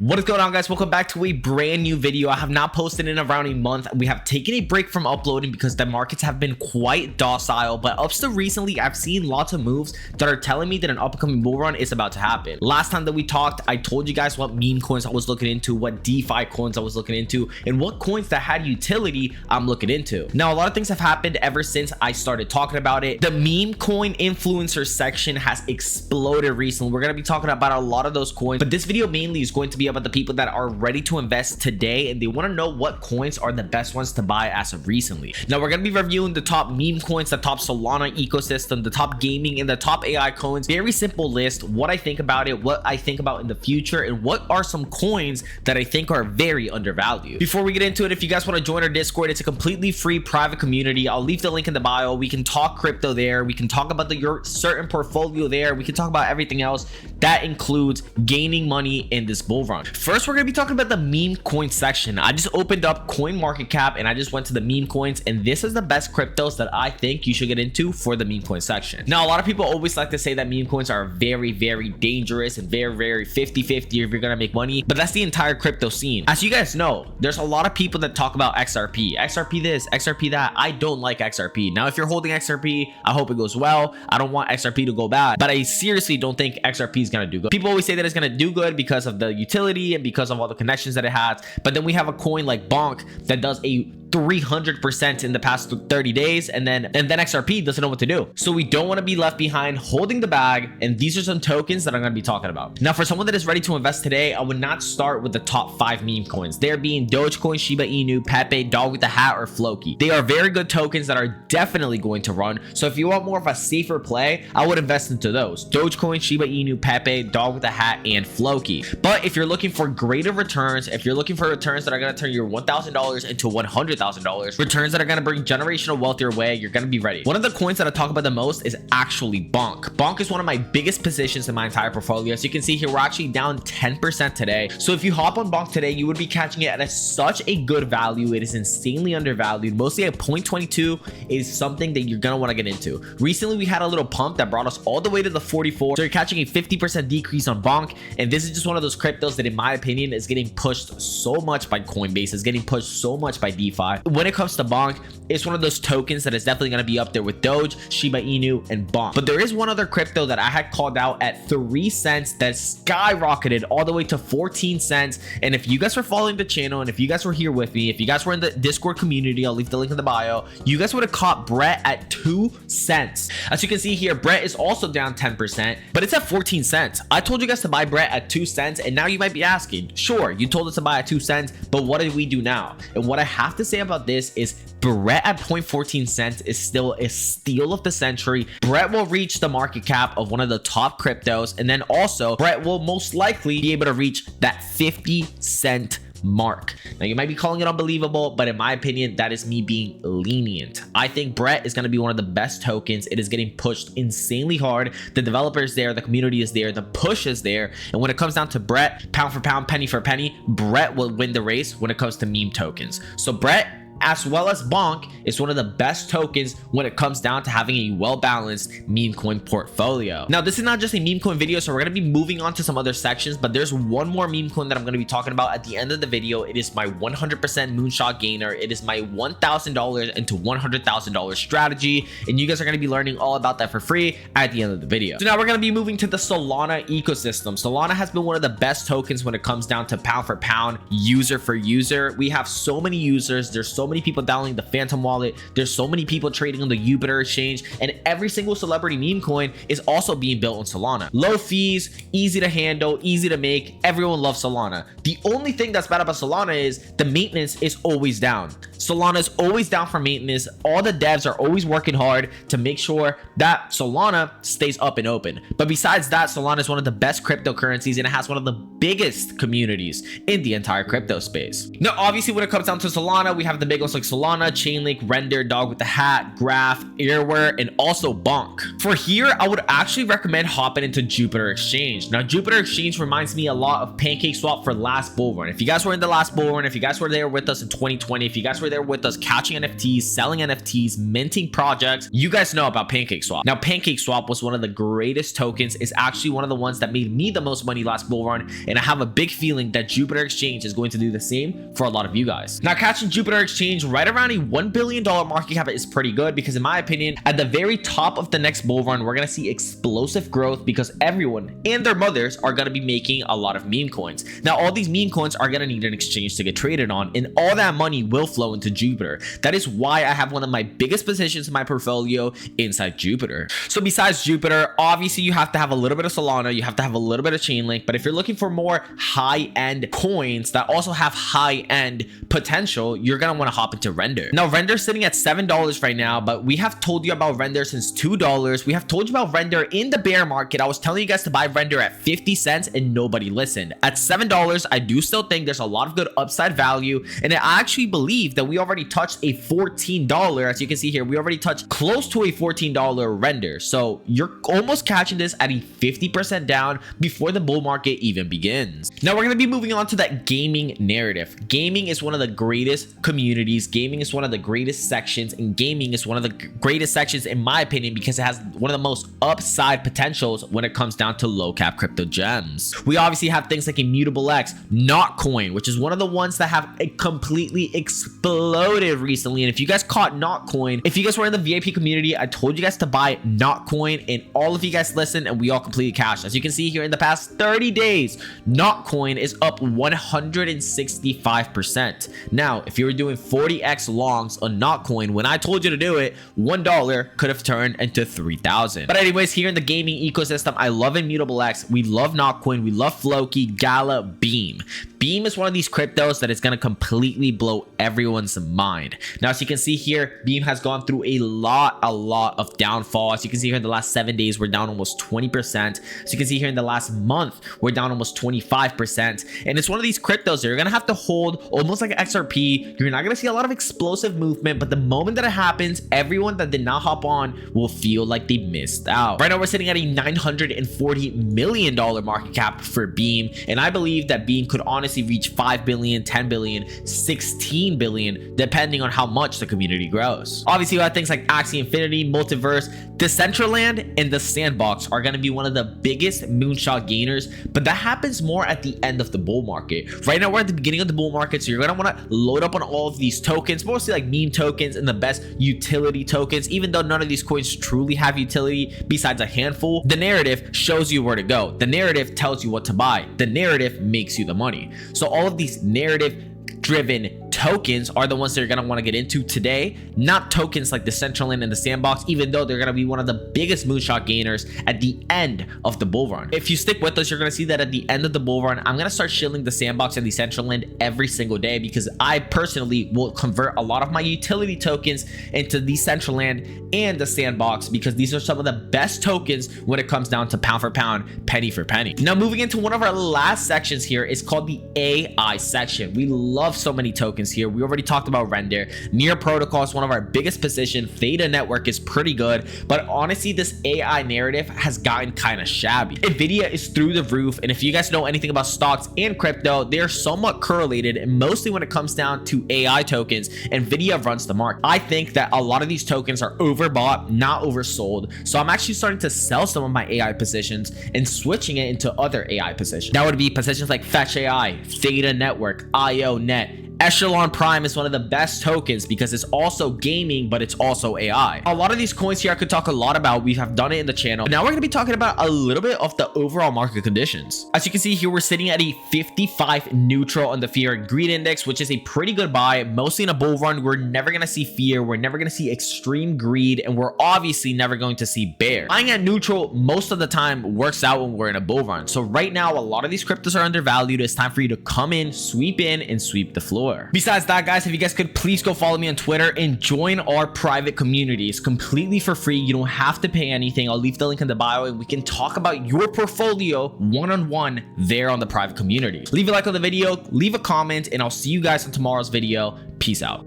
What is going on, guys? Welcome back to a brand new video. I have not posted in around a month. We have taken a break from uploading because the markets have been quite docile, but up to recently I've seen lots of moves that are telling me that an upcoming bull run is about to happen. Last time that we talked, I told you guys what meme coins I was looking into, what DeFi coins I was looking into, and what coins that had utility I'm looking into. Now, a lot of things have happened ever since I started talking about it. The meme coin influencer section has exploded recently. We're going to be talking about a lot of those coins, but this video mainly is going to be about the people that are ready to invest today and they want to know what coins are the best ones to buy as of recently. Now, we're going to be reviewing the top meme coins, the top Solana ecosystem, the top gaming, and the top AI coins. Very simple list, what I think about it, what I think about in the future, and what are some coins that I think are very undervalued. Before we get into it, if you guys want to join our Discord, it's a completely free private community. I'll leave the link in the bio. We can talk crypto there. We can talk about your certain portfolio there. We can talk about everything else that includes gaining money in this bull run. First, we're going to be talking about the meme coin section. I just opened up CoinMarketCap and I just went to the meme coins, and this is the best cryptos that I think you should get into for the meme coin section. Now, a lot of people always like to say that meme coins are very dangerous and very 50-50 if you're going to make money, but that's the entire crypto scene. As you guys know, there's a lot of people that talk about XRP this, XRP that. I don't like XRP. Now, if you're holding XRP, I hope it goes well. I don't want XRP to go bad, but I seriously don't think XRP is going to do good. People always say that it's going to do good because of the utility and because of all the connections that it has, but then we have a coin like Bonk that does a 300% in the past 30 days, and then XRP doesn't know what to do. So we don't want to be left behind holding the bag, and these are some tokens that I'm going to be talking about. Now, for someone that is ready to invest today, I would not start with the top 5 meme coins. They're being Dogecoin, Shiba Inu, Pepe, Dog with the Hat, or Floki. They are very good tokens that are definitely going to run. So if you want more of a safer play, I would invest into those: Dogecoin, Shiba Inu, Pepe, Dog with the Hat, and Floki. But if you're looking for greater returns, if you're looking for returns that are going to turn your $1,000 into $100,000, returns that are going to bring generational wealth your way, you're going to be ready. One of the coins that I talk about the most is actually Bonk. Bonk is one of my biggest positions in my entire portfolio. As you can see here, we're actually down 10% today. So if you hop on Bonk today, you would be catching it at such a good value. It is insanely undervalued. Mostly at 0.22 is something that you're going to want to get into. Recently, we had a little pump that brought us all the way to the 44. So you're catching a 50% decrease on Bonk. And this is just one of those cryptos that, in my opinion, is getting pushed so much by Coinbase, is getting pushed so much by DeFi. When it comes to Bonk, it's one of those tokens that is definitely going to be up there with Doge, Shiba Inu, and Bonk. But there is one other crypto that I had called out at 3 cents that skyrocketed all the way to 14 cents. And if you guys were following the channel, and if you guys were here with me, if you guys were in the Discord community, I'll leave the link in the bio, you guys would have caught Brett at 2 cents. As you can see here, Brett is also down 10%, but it's at 14 cents. I told you guys to buy Brett at 2 cents, and now you might be asking, sure, you told us to buy at 2 cents, but what did we do now? And what I have to say about this is Brett at 0.14 cents is still a steal of the century. Brett will reach the market cap of one of the top cryptos, and then also Brett will most likely be able to reach that 50-cent mark. Now, you might be calling it unbelievable, but in my opinion, that is me being lenient. I think Brett is going to be one of the best tokens. It is getting pushed insanely hard. The developer is there, the community is there, the push is there, and when it comes down to Brett, pound for pound, penny for penny, Brett will win the race when it comes to meme tokens. So Brett, as well as Bonk, is one of the best tokens when it comes down to having a well-balanced meme coin portfolio. Now, this is not just a meme coin video, so we're going to be moving on to some other sections, but there's one more meme coin that I'm going to be talking about at the end of the video. It is my 100% moonshot gainer. It is my $1,000 into $100,000 strategy, and you guys are going to be learning all about that for free at the end of the video. So now we're going to be moving to the Solana ecosystem. Solana has been one of the best tokens when it comes down to pound for pound, user for user. We have so many users. There's so many people downloading the Phantom wallet. There's so many people trading on the Jupiter exchange, and every single celebrity meme coin is also being built on Solana. Low fees, easy to handle, easy to make. Everyone loves Solana. The only thing that's bad about Solana is the maintenance is always down. Solana is always down for maintenance. All the devs are always working hard to make sure that Solana stays up and open. But besides that, Solana is one of the best cryptocurrencies, and it has one of the biggest communities in the entire crypto space. Now, obviously, when it comes down to Solana, we have the big big ones like Solana, Chainlink, Render, Dog with the Hat, Graph, Airware, and also Bonk. For here, I would actually recommend hopping into Jupiter Exchange. Now, Jupiter Exchange reminds me a lot of PancakeSwap for last bull run. If you guys were in the last bull run, if you guys were there with us in 2020, if you guys were there with us catching NFTs, selling NFTs, minting projects, you guys know about PancakeSwap. Now, PancakeSwap was one of the greatest tokens. It's actually one of the ones that made me the most money last bull run, and I have a big feeling that Jupiter Exchange is going to do the same for a lot of you guys. Now, catching Jupiter Exchange right around a $1 billion market cap is pretty good because, in my opinion, at the very top of the next bull run, we're going to see explosive growth because everyone and their mothers are going to be making a lot of meme coins. Now, all these meme coins are going to need an exchange to get traded on, and all that money will flow into Jupiter. That is why I have one of my biggest positions in my portfolio inside Jupiter. So besides Jupiter, obviously you have to have a little bit of Solana, you have to have a little bit of Chainlink, but if you're looking for more high-end coins that also have high-end potential, you're going to want to hop into Render. Now, Render's sitting at $7 right now, but we have told you about Render since $2. We have told you about Render in the bear market. I was telling you guys to buy Render at 50 cents and nobody listened. At $7, I do still think there's a lot of good upside value, and I actually believe that we already touched a $14. As you can see here, we already touched close to a $14 Render. So you're almost catching this at a 50% down before the bull market even begins. Now, we're going to be moving on to that gaming narrative. Gaming is one of the greatest communities. Gaming is one of the greatest sections, and gaming is one of the greatest sections in my opinion because it has one of the most upside potentials when it comes down to low cap crypto gems. We obviously have things like Immutable X, Notcoin, which is one of the ones that have completely exploded recently. And if you guys caught Notcoin, if you guys were in the VIP community, I told you guys to buy Notcoin, and all of you guys listened, and we all completely cashed. As you can see here, in the past 30 days, Notcoin is up 165%. Now, if you were doing 40x longs on Notcoin, when I told you to do it, $1 could have turned into 3,000. But anyways, here in the gaming ecosystem, I love Immutable X, we love Notcoin, we love Floki, Gala, Beam. Beam is one of these cryptos that is going to completely blow everyone's mind. Now, as you can see here, Beam has gone through a lot of downfall. As you can see here, in the last 7 days, we're down almost 20%. As you can see here, in the last month, we're down almost 25%. And it's one of these cryptos that you're going to have to hold almost like XRP. You're not going to see a lot of explosive movement, but the moment that it happens, everyone that did not hop on will feel like they missed out. Right now, we're sitting at a $940 million market cap for Beam, and I believe that Beam could honestly reach 5 billion, 10 billion, 16 billion, depending on how much the community grows. Obviously, you have things like Axie Infinity, Multiverse, Decentraland, and the Sandbox are going to be one of the biggest moonshot gainers, but that happens more at the end of the bull market. Right now, we're at the beginning of the bull market, so you're going to want to load up on all of these tokens, mostly like meme tokens and the best utility tokens. Even though none of these coins truly have utility besides a handful, the narrative shows you where to go. The narrative tells you what to buy. The narrative makes you the money. So all of these narrative driven tokens are the ones that you're going to want to get into today, not tokens like the Decentraland and the Sandbox, even though they're going to be one of the biggest moonshot gainers at the end of the bull run. If you stick with us, you're going to see that at the end of the bull run, I'm going to start shilling the Sandbox and the Decentraland every single day because I personally will convert a lot of my utility tokens into the Decentraland and the Sandbox because these are some of the best tokens when it comes down to pound for pound, penny for penny. Now, moving into one of our last sections here is called the AI section. We love so many tokens here. We already talked about Render. Near Protocol is one of our biggest positions. Theta Network is pretty good, but honestly, this AI narrative has gotten kind of shabby. Nvidia is through the roof, and if you guys know anything about stocks and crypto, they are somewhat correlated, and mostly when it comes down to AI tokens, Nvidia runs the market. I think that a lot of these tokens are overbought, not oversold, so I'm actually starting to sell some of my AI positions and switching it into other AI positions. That would be positions like Fetch AI, Theta Network, IONet. Echelon Prime is one of the best tokens because it's also gaming, but it's also AI. A lot of these coins here I could talk a lot about. We have done it in the channel. Now we're going to be talking about a little bit of the overall market conditions. As you can see here, we're sitting at a 55 neutral on the Fear and Greed Index, which is a pretty good buy. Mostly in a bull run, we're never going to see fear. We're never going to see extreme greed, and we're obviously never going to see bear. Buying at neutral most of the time works out when we're in a bull run. So right now, a lot of these cryptos are undervalued. It's time for you to come in, and sweep the floor. Besides that, guys, if you guys could please go follow me on Twitter and join our private community. It's completely for free. You don't have to pay anything. I'll leave the link in the bio and we can talk about your portfolio one-on-one there on the private community. Leave a like on the video, leave a comment, and I'll see you guys on tomorrow's video. Peace out.